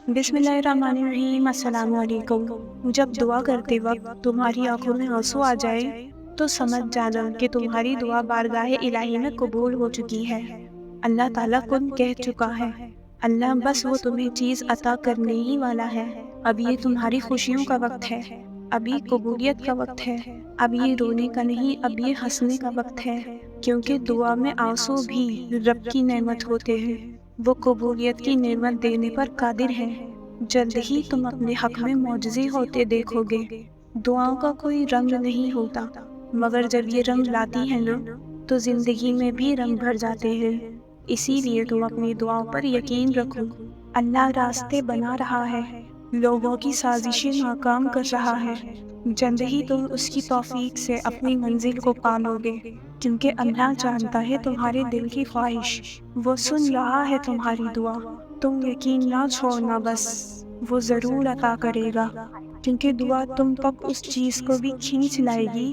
بسم اللہ الرحمن الرحیم۔ السلام علیکم۔ جب دعا کرتے وقت تمہاری آنکھوں میں آنسو آ جائے تو سمجھ جانا کہ تمہاری دعا بارگاہ الہی میں قبول ہو چکی ہے۔ اللہ تعالیٰ کن کہہ چکا ہے، اللہ بس وہ تمہیں چیز عطا کرنے ہی والا ہے۔ اب یہ تمہاری خوشیوں کا وقت ہے، اب یہ قبولیت کا وقت ہے، اب یہ رونے کا نہیں، اب یہ ہنسنے کا وقت ہے، کیونکہ دعا میں آنسو بھی رب کی نعمت ہوتے ہیں۔ وہ قبولیت کی نعمت دینے پر قادر ہے۔ جلد ہی تم اپنے حق میں معجزے ہوتے دیکھو گے۔ دعاؤں کا کوئی رنگ نہیں ہوتا، مگر جب یہ رنگ لاتی ہیں نا تو زندگی میں بھی رنگ بھر جاتے ہیں۔ اسی لیے تم اپنی دعاؤں پر یقین رکھو۔ اللہ راستے بنا رہا ہے، لوگوں کی سازشیں ناکام کر رہا ہے۔ جلد ہی تم اس کی توفیق سے اپنی منزل کو پالو گے، کیونکہ اللہ جانتا ہے تمہارے دل کی خواہش، وہ سن رہا ہے تمہاری دعا۔ تم یقین نہ چھوڑنا، بس وہ ضرور عطا کرے گا، کیونکہ دعا تم تک اس چیز کو بھی کھینچ لائے گی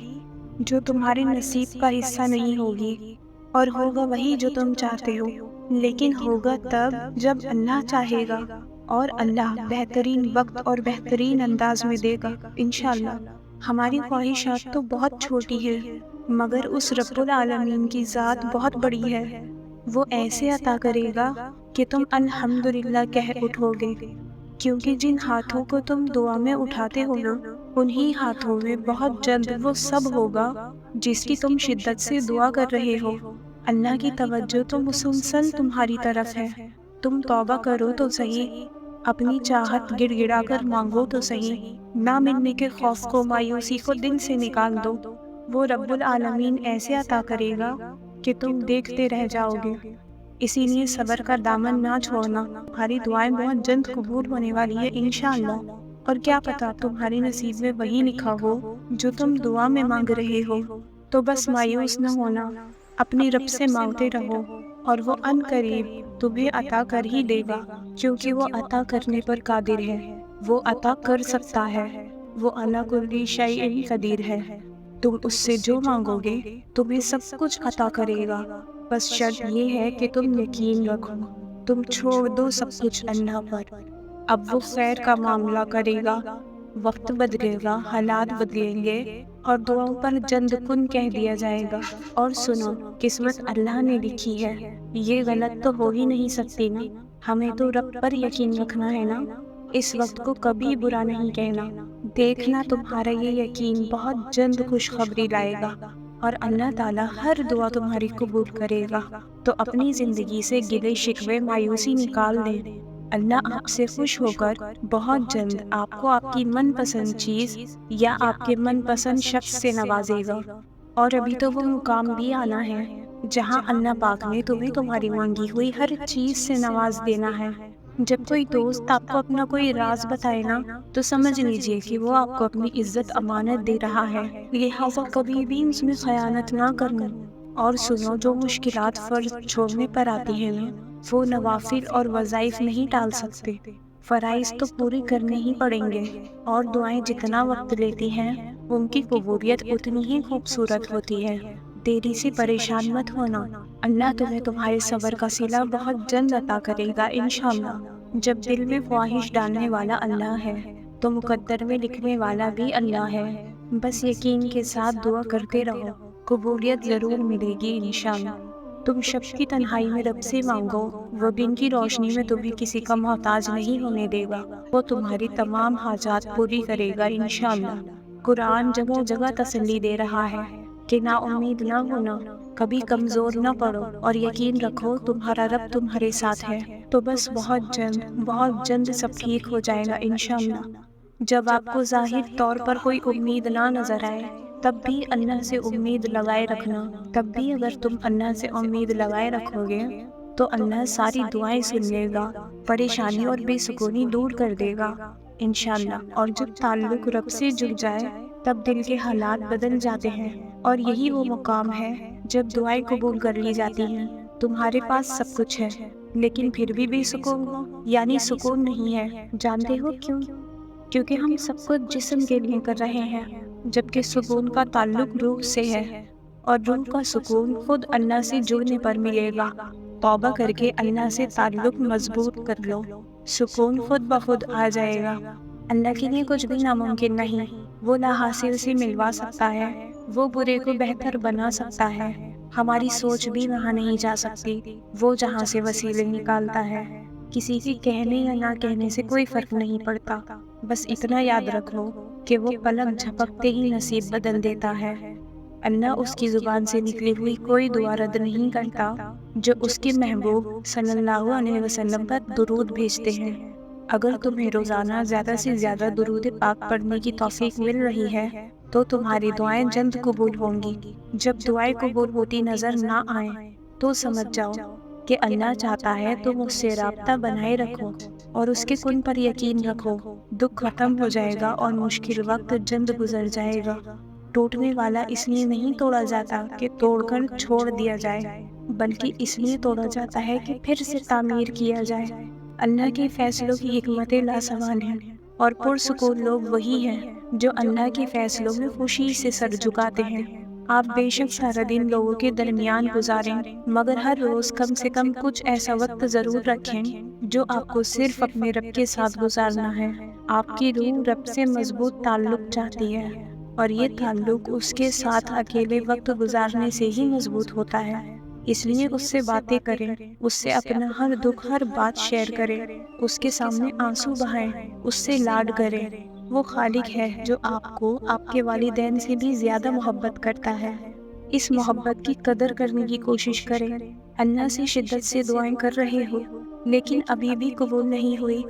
جو تمہارے نصیب کا حصہ نہیں ہوگی، اور ہوگا وہی جو تم چاہتے ہو، لیکن ہوگا تب جب اللہ چاہے گا، اور اللہ بہترین وقت اور بہترین انداز میں دے گا انشاءاللہ۔ ہماری خواہشات تو بہت چھوٹی ہے، مگر اس رب العالمین کی ذات بہت بڑی ہے۔ وہ ایسے عطا کرے گا کہ تم الحمدللہ کہہ اٹھو گے، کیونکہ جن ہاتھوں کو تم دعا میں اٹھاتے ہو نا، انہی ہاتھوں میں بہت جلد وہ سب ہوگا جس کی تم شدت سے دعا کر رہے ہو۔ اللہ کی توجہ تو مسلسل تمہاری طرف ہے۔ تم توبہ کرو تو صحیح، اپنی چاہت گڑ گڑا کر مانگو تو صحیح، نہ ملنے کے خوف کو، مایوسی کو دل سے نکال دو۔ وہ رب العالمین ایسے عطا کرے گا کہ تم دیکھتے رہ جاؤ گے۔ اسی لیے صبر کا دامن نہ چھوڑنا، تمہاری دعائیں بہت جلد قبول ہونے والی ہے انشاءاللہ۔ اور کیا پتا تمہارے نصیب میں وہی لکھا ہو جو تم دعا میں مانگ رہے ہو۔ تو بس مایوس نہ ہونا، اپنی رب سے مانگتے رہو، اور وہ ان قریب تمہیں عطا کر ہی دے گا، کیونکہ وہ عطا کرنے پر قادر ہے، وہ عطا کر سکتا ہے، وہ علی کل شیء قدیر ہے۔ تم اس سے جو مانگو گے تمہیں سب کچھ عطا کرے گا، بس شرط یہ ہے کہ تم یقین رکھو، تم چھوڑ دو سب کچھ اللہ پر۔ اب وہ خیر کا معاملہ کرے گا، وقت بدلے گا، حالات بدلیں گے، اور دعاؤں پر جلد کن کہہ دیا جائے گا۔ اور سنو، قسمت اللہ نے لکھی ہے، یہ غلط تو ہو ہی نہیں سکتی نا۔ ہمیں تو رب پر یقین رکھنا ہے نا، اس وقت کو کبھی برا نہیں کہنا۔ دیکھنا تمہارا یہ یقین بہت جلد خوشخبری لائے گا، اور اللہ تعالیٰ ہر دعا تمہاری قبول کرے گا۔ تو اپنی زندگی سے گلے شکوے، مایوسی نکال دیں۔ اللہ آپ سے خوش ہو کر بہت جلد آپ کو آپ کی من پسند چیز یا آپ کے من پسند شخص سے نوازے گا۔ اور ابھی تو وہ مقام بھی آنا ہے جہاں اللہ پاک نے تمہیں تمہاری مانگی ہوئی ہر چیز سے نواز دینا ہے۔ جب کوئی دوست آپ کو اپنا کوئی راز بتائے نا تو سمجھ لیجئے کہ وہ آپ کو اپنی عزت امانت دے رہا ہے، لہٰذا کبھی بھی اس میں خیانت نہ کرنا۔ اور سنو، جو مشکلات فرض چھوڑنے پر آتی ہیں نا، وہ نوافل اور وظائف نہیں ٹال سکتے، فرائض تو پورے کرنے ہی پڑیں گے۔ اور دعائیں جتنا وقت لیتی ہیں ان کی قبولیت اتنی ہی خوبصورت ہوتی ہے۔ دیری سے پریشان مت ہونا، اللہ تمہیں تمہارے صبر کا صلہ بہت جلد عطا کرے گا انشاءاللہ۔ جب دل میں خواہش ڈالنے والا اللہ ہے تو مقدر میں لکھنے والا بھی اللہ ہے۔ بس یقین کے ساتھ دعا کرتے رہو، قبولیت ضرور ملے گی انشاءاللہ۔ تم شب کی تنہائی میں رب سے مانگو، وہ دن کی روشنی میں تمہیں کسی کا محتاج نہیں ہونے دے گا، وہ تمہاری تمام حاجات پوری کرے گا انشاءاللہ۔ قرآن جگہ جگہ تسلی دے رہا ہے کہ نا امید نہ ہونا، کبھی کمزور نہ پڑو، اور یقین رکھو تمہارا رب تمہارے ساتھ ہے۔ تو بس بہت جلد سب ٹھیک ہو جائے گا انشاءاللہ۔ جب آپ کو ظاہر طور پر کوئی امید نہ نظر آئے تب بھی اللہ سے امید لگائے رکھنا، تب بھی اگر تم اللہ سے امید لگائے رکھو گے تو اللہ ساری دعائیں سن لے گا، پریشانی اور بے سکونی دور کر دے گا انشاءاللہ۔ اور جب تعلق رب سے جڑ جائے تب دل کے حالات بدل جاتے ہیں، اور یہی وہ مقام ہے جب دعائیں قبول کر لی جاتی ہیں۔ تمہارے پاس سب کچھ ہے لیکن پھر بھی بے سکون ہو، یعنی سکون نہیں ہے۔ جانتے ہو کیوں؟ کیونکہ ہم سب کچھ جسم کے لیے کر رہے ہیں، جبکہ سکون کا تعلق روح سے ہے، اور روح کا سکون خود اللہ سے جڑنے پر ملے گا۔ توبہ کر کے اللہ سے تعلق مضبوط کر لو۔ سکون خود بخود آ جائے گا۔ اللہ کے لیے کچھ بھی ناممکن نہیں۔ وہ لا حاصل سے ملوا سکتا ہے، وہ برے کو بہتر بنا سکتا ہے۔ ہماری سوچ بھی وہاں نہیں جا سکتی، وہ جہاں سے وسیلے نکالتا ہے۔ کسی کے کہنے یا نہ کہنے سے کوئی فرق نہیں پڑتا، بس اتنا یاد رکھو کہ وہ پلک جھپکتے ہی نصیب بدل دیتا ہے۔ اللہ اس کی زبان سے نکلی ہوئی کوئی دعا رد نہیں کرتا جو اس کے محبوب صلی اللہ علیہ وسلم پر درود بھیجتے ہیں۔ اگر تمہیں روزانہ زیادہ سے زیادہ درود پاک پڑھنے کی توفیق مل رہی ہے تو تمہاری دعائیں جلد قبول ہوں گی۔ جب دعائیں قبول ہوتی نظر نہ آئیں تو سمجھ جاؤ کہ اللہ چاہتا ہے تم اس سے رابطہ بنائے رکھو اور اس کے کن پر یقین رکھو۔ دکھ ختم ہو جائے گا اور مشکل وقت جلد گزر جائے گا۔ ٹوٹنے والا اس لیے نہیں توڑا جاتا کہ توڑ کر چھوڑ دیا جائے، بلکہ اس لیے توڑا جاتا ہے کہ پھر سے تعمیر کیا جائے۔ اللہ کے فیصلوں کی حکمتیں لاسوال ہیں، اور پرسکون لوگ وہی ہیں جو اللہ کے فیصلوں میں خوشی سے سر جھکاتے ہیں۔ آپ بے شک سارا دن لوگوں کے درمیان گزاریں، مگر ہر روز کم سے کم کچھ ایسا وقت ضرور رکھیں جو آپ کو صرف اپنے رب کے ساتھ گزارنا ہے۔ آپ کی روح رب سے مضبوط تعلق چاہتی ہے، اور یہ تعلق اس کے ساتھ اکیلے وقت گزارنے سے ہی مضبوط ہوتا ہے۔ اس لیے اس سے باتیں کریں، اس سے اپنا ہر دکھ ہر بات شیئر کریں، اس کے سامنے آنسو بہائیں، اس سے لاڈ کریں۔ وہ خالق ہے جو آپ کو آپ کے والدین سے بھی زیادہ محبت کرتا ہے۔ اس محبت کی قدر کرنے کی کوشش کریں۔ اللہ سے شدت سے دعائیں کر رہے ہو لیکن ابھی بھی قبول نہیں ہوئی،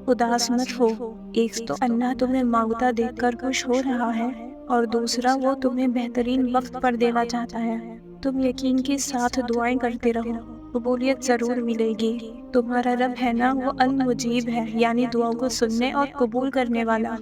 اداس مت ہو۔ ایک تو اللہ تمہیں مانگتا دیکھ کر خوش ہو رہا ہے، اور دوسرا وہ تمہیں بہترین وقت پر دینا چاہتا ہے۔ تم یقین کے ساتھ دعائیں کرتے رہو، قبولیت ضرور ملے گی۔ تمہارا رب ہے نا، وہ المجیب ہے، یعنی دعاؤں کو سننے اور قبول کرنے والا۔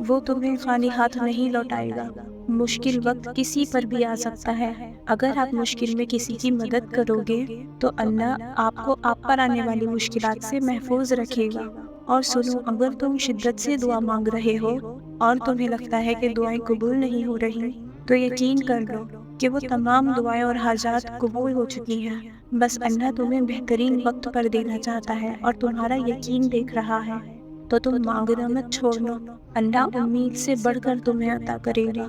وہ تمہیں خالی ہاتھ نہیں لوٹائے گا۔ مشکل وقت کسی پر بھی آ سکتا ہے، اگر آپ مشکل میں کسی کی مدد کرو گے تو اللہ آپ کو آپ پر آنے والی مشکلات سے محفوظ رکھے گا۔ اور سنو، اگر تم شدت سے دعا مانگ رہے ہو اور تمہیں لگتا ہے کہ دعائیں قبول نہیں ہو رہی، تو یقین کر لو کہ وہ تمام دعائیں اور حاجات قبول ہو چکی ہیں۔ بس اللہ تمہیں بہترین وقت پر دینا چاہتا ہے اور تمہارا یقین دیکھ رہا ہے، تو تم مانگنا مت چھوڑنا۔ اللہ امید سے بڑھ کر تمہیں عطا کرے گا۔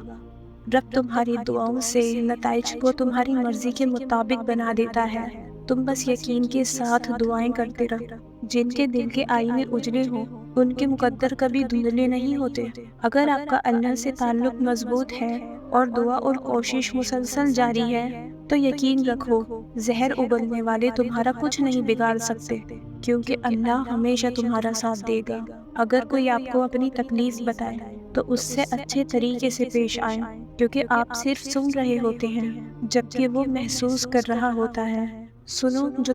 رب تمہاری دعاؤں سے نتائج کو تمہاری مرضی کے مطابق بنا دیتا ہے۔ تم بس یقین کے ساتھ دعائیں کرتے رہو۔ جن کے دل کے آئینے اجلے ہوں ان کے مقدر کبھی دھندلے نہیں ہوتے۔ اگر آپ کا اللہ سے تعلق مضبوط ہے اور دعا اور کوشش مسلسل جاری ہے تو یقین رکھو زہر اگلنے والے تمہارا کچھ نہیں بگاڑ سکتے، کیونکہ اللہ ہمیشہ تمہارا ساتھ دے گا۔ اگر کوئی آپ کو اپنی تکلیف بتائے تو اس سے اچھے طریقے سے پیش آئیں، کیونکہ آپ صرف سن رہے ہوتے ہیں جبکہ وہ محسوس کر رہا ہوتا ہے۔ سنو جو